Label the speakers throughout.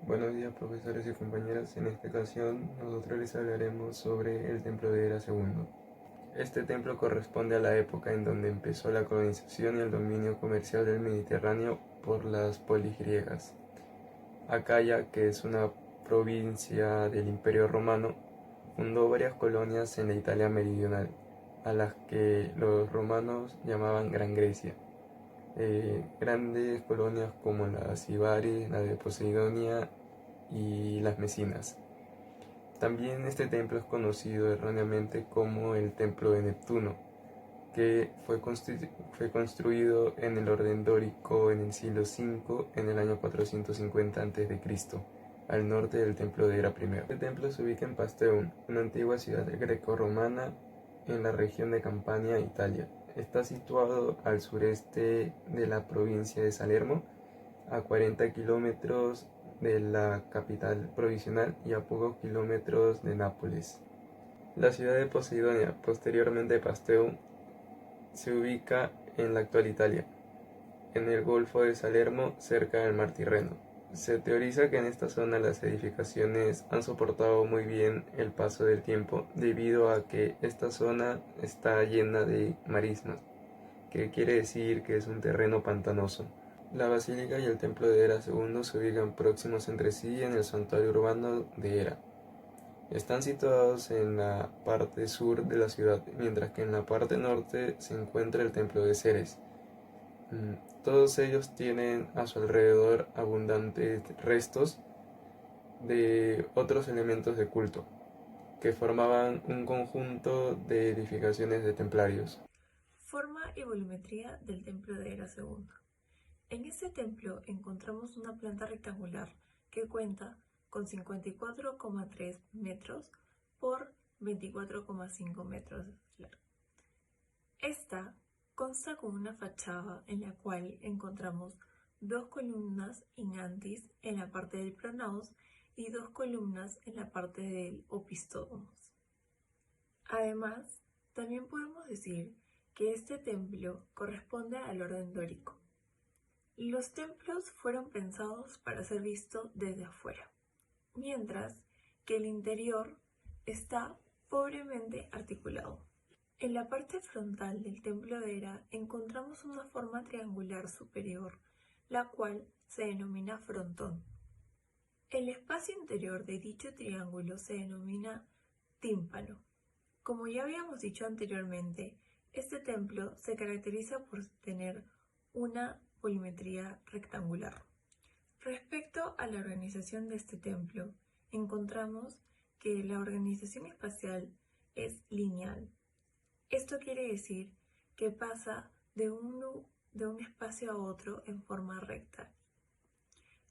Speaker 1: Buenos días, profesores y compañeras. En esta ocasión nosotros les hablaremos sobre el templo de Hera II. Este templo corresponde a la época en donde empezó la colonización y el dominio comercial del Mediterráneo por las polis griegas. Acaya, que es una provincia del Imperio Romano, fundó varias colonias en la Italia meridional, a las que los romanos llamaban Gran Grecia. Grandes colonias como la Sibaris, la de Posidonia y las Mesinas. También este templo es conocido erróneamente como el Templo de Neptuno, que fue construido en el orden dórico en el siglo V, en el año 450 a.C., al norte del templo de Hera I. Este templo se ubica en Pasteum, una antigua ciudad greco-romana en la región de Campania, Italia. Está situado al sureste de la provincia de Salerno, a 40 kilómetros de la capital provisional y a pocos kilómetros de Nápoles. La ciudad de Posidonia, posteriormente Pasteum, se ubica en la actual Italia, en el Golfo de Salerno, cerca del mar Tirreno. Se teoriza que en esta zona las edificaciones han soportado muy bien el paso del tiempo debido a que esta zona está llena de marismas, que quiere decir que es un terreno pantanoso. La basílica y el templo de Hera II se ubican próximos entre sí en el santuario urbano de Hera. Están situados en la parte sur de la ciudad, mientras que en la parte norte se encuentra el templo de Ceres. Todos ellos tienen a su alrededor abundantes restos de otros elementos de culto, que formaban un conjunto de edificaciones de templarios.
Speaker 2: Forma y volumetría del templo de Hera II. En este templo encontramos una planta rectangular que cuenta con 54,3 metros por 24,5 metros de largo. Esta consta con una fachada en la cual encontramos dos columnas inantis en la parte del pronaos y dos columnas en la parte del opistódomos. Además, también podemos decir que este templo corresponde al orden dórico. Los templos fueron pensados para ser vistos desde afuera, mientras que el interior está pobremente articulado. En la parte frontal del templo de Hera encontramos una forma triangular superior, la cual se denomina frontón. El espacio interior de dicho triángulo se denomina tímpano. Como ya habíamos dicho anteriormente, este templo se caracteriza por tener una volumetría rectangular. Respecto a la organización de este templo, encontramos que la organización espacial es lineal. Esto quiere decir que pasa de un espacio a otro en forma recta.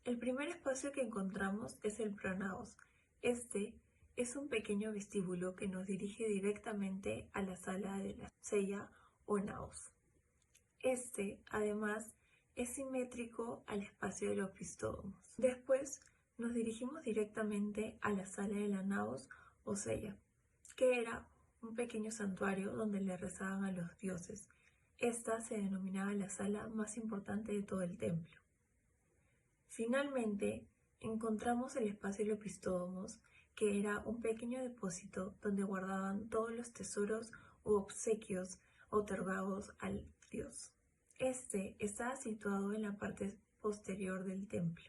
Speaker 2: El primer espacio que encontramos es el pronaos. Este es un pequeño vestíbulo que nos dirige directamente a la sala de la sella o naos. Este, además, es simétrico al espacio de los opistódomos. Después nos dirigimos directamente a la sala de la naos o sella, que era un pequeño santuario donde le rezaban a los dioses. Esta se denominaba la sala más importante de todo el templo. Finalmente, encontramos el espacio de los opistódomos, que era un pequeño depósito donde guardaban todos los tesoros u obsequios otorgados al dios. Este estaba situado en la parte posterior del templo.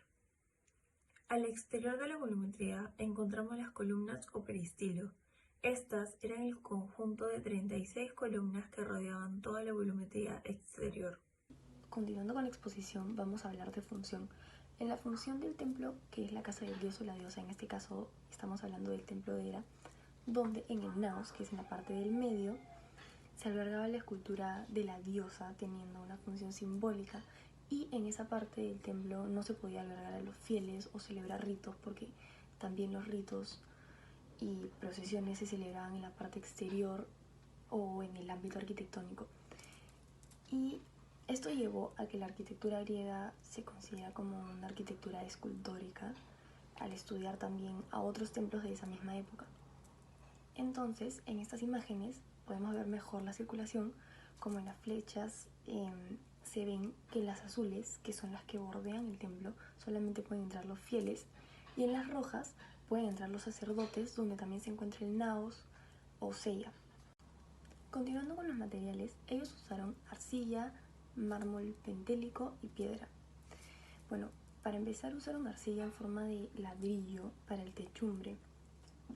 Speaker 2: Al exterior de la volumetría encontramos las columnas o peristilo. Estas eran el conjunto de 36 columnas que rodeaban toda la volumetría exterior.
Speaker 3: Continuando con la exposición, vamos a hablar de función. En la función del templo, que es la casa del dios o la diosa, en este caso estamos hablando del templo de Hera, donde en el naos, que es en la parte del medio, se albergaba la escultura de la diosa teniendo una función simbólica, y en esa parte del templo no se podía albergar a los fieles o celebrar ritos, porque también los ritos y procesiones se celebraban en la parte exterior o en el ámbito arquitectónico. Y esto llevó a que la arquitectura griega se considera como una arquitectura escultórica, al estudiar también a otros templos de esa misma época. Entonces, en estas imágenes podemos ver mejor la circulación, como en las flechas se ven que las azules, que son las que bordean el templo, solamente pueden entrar los fieles, Y en las rojas pueden entrar los sacerdotes, donde también se encuentra el naos o sella. Continuando con los materiales, ellos usaron arcilla, mármol pentélico y piedra. Bueno, para empezar usaron arcilla en forma de ladrillo para el techumbre.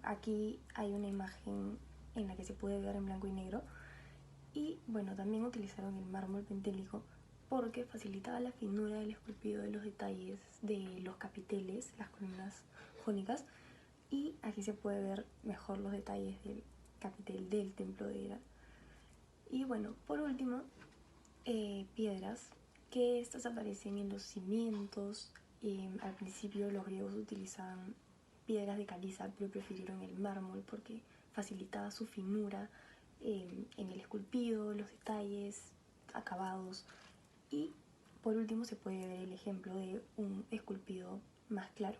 Speaker 3: Aquí hay una imagen en la que se puede ver en blanco y negro. Y bueno, también utilizaron el mármol pentélico porque facilitaba la finura del esculpido de los detalles de los capiteles, las columnas jónicas. Y aquí se puede ver mejor los detalles del capitel del templo de Hera. Y bueno, por último, piedras, que estas aparecen en los cimientos. Al principio los griegos utilizaban piedras de caliza, pero prefirieron el mármol porque facilitaba su finura en el esculpido, los detalles, acabados. Y por último se puede ver el ejemplo de un esculpido más claro.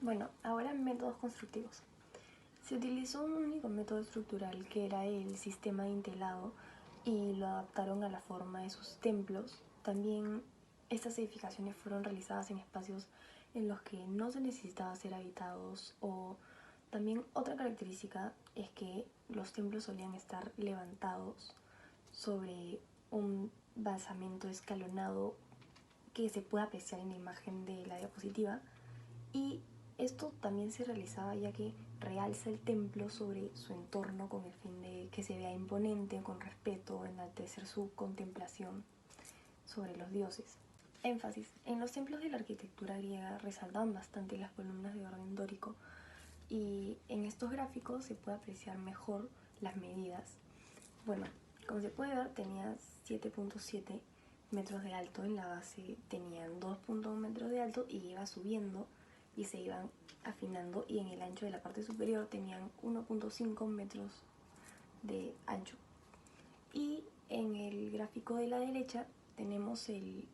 Speaker 3: Bueno, ahora métodos constructivos. Se utilizó un único método estructural que era el sistema de entelado y lo adaptaron a la forma de sus templos. También estas edificaciones fueron realizadas en espacios en los que no se necesitaba ser habitados, o también otra característica es que los templos solían estar levantados sobre un basamento escalonado que se puede apreciar en la imagen de la diapositiva. Y esto también se realizaba ya que realza el templo sobre su entorno con el fin de que se vea imponente, con respeto, enaltecer su contemplación sobre los dioses. Énfasis. En los templos de la arquitectura griega resaltaban bastante las columnas de orden dórico, y en estos gráficos se puede apreciar mejor las medidas. Bueno, como se puede ver, tenía 7.7 metros de alto en la base, tenían 2.1 metros de alto y iba subiendo y se iban afinando, y en el ancho de la parte superior tenían 1.5 metros de ancho. Y en el gráfico de la derecha tenemos el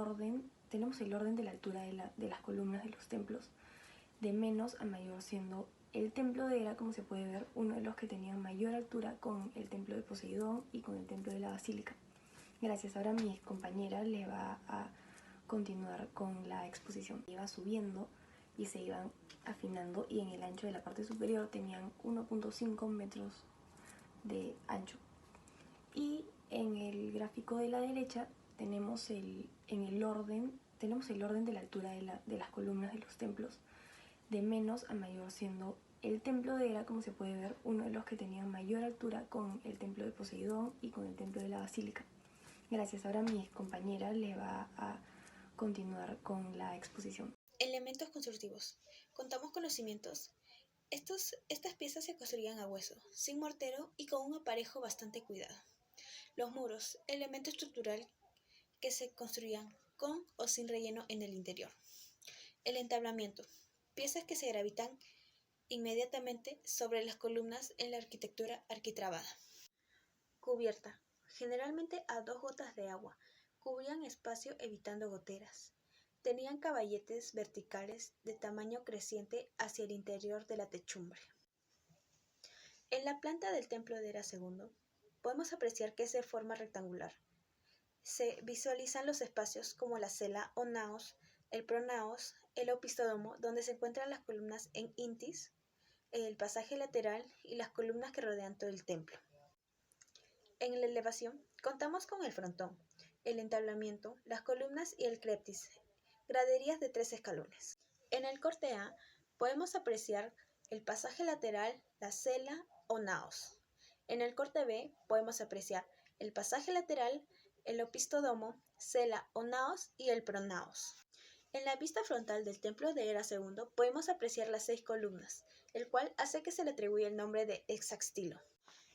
Speaker 3: orden de la altura de las columnas de los templos, de menos a mayor, siendo el templo de Hera, como se puede ver, uno de los que tenía mayor altura, con el templo de Poseidón y con el templo de la Basílica. Gracias, ahora mi compañera le va a continuar con la exposición. Iba subiendo y se iban afinando, y en el ancho de la parte superior tenían 1.5 metros de ancho. Y en el gráfico de la derecha tenemos el orden de la altura de las columnas de los templos, de menos a mayor, siendo el templo de Hera, como se puede ver, uno de los que tenía mayor altura, con el templo de Poseidón y con el templo de la Basílica. Gracias, ahora mi compañera le va a continuar con la exposición.
Speaker 4: Elementos constructivos. Contamos con los cimientos. Estas piezas se construían a hueso, sin mortero y con un aparejo bastante cuidado. Los muros, elemento estructural que se construían con o sin relleno en el interior. El entablamiento, piezas que se gravitan inmediatamente sobre las columnas en la arquitectura arquitrabada. Cubierta, generalmente a 2 gotas de agua, cubrían espacio evitando goteras. Tenían caballetes verticales de tamaño creciente hacia el interior de la techumbre. En la planta del templo de Hera II podemos apreciar que es de forma rectangular. Se visualizan los espacios como la cela o naos, el pronaos, el opistódomo, donde se encuentran las columnas en intis, el pasaje lateral y las columnas que rodean todo el templo. En la elevación contamos con el frontón, el entablamiento, las columnas y el creptis, graderías de 3 escalones. En el corte A podemos apreciar el pasaje lateral, la cela o naos. En el corte B podemos apreciar el pasaje lateral, el opistódomo, cela o naos y el pronaos. En la vista frontal del templo de Hera II podemos apreciar las 6 columnas, el cual hace que se le atribuya el nombre de hexastilo.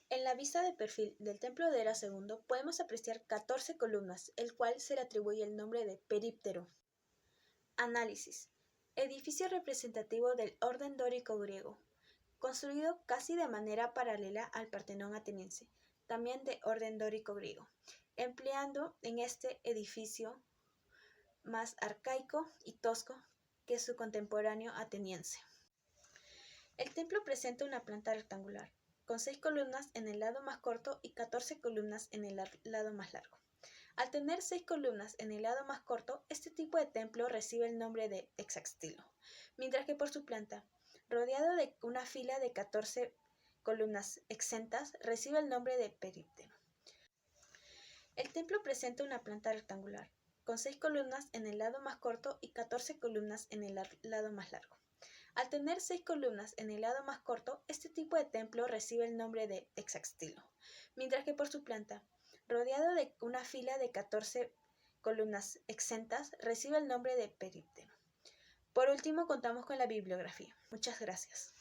Speaker 4: En la vista de perfil del templo de Hera II podemos apreciar 14 columnas, el cual se le atribuye el nombre de períptero. Análisis. Edificio representativo del orden dórico griego, construido casi de manera paralela al Partenón ateniense, también de orden dórico griego, empleando en este edificio más arcaico y tosco que su contemporáneo ateniense. El templo presenta una planta rectangular, con 6 columnas en el lado más corto y 14 columnas en el lado más largo. Al tener 6 columnas en el lado más corto, este tipo de templo recibe el nombre de hexastilo, mientras que por su planta, rodeado de una fila de 14 columnas exentas, recibe el nombre de períptero. El templo presenta una planta rectangular, con 6 columnas en el lado más corto y 14 columnas en el lado más largo. Al tener 6 columnas en el lado más corto, este tipo de templo recibe el nombre de hexastilo, mientras que por su planta, rodeado de una fila de 14 columnas exentas, recibe el nombre de períptero. Por último, contamos con la bibliografía. Muchas gracias.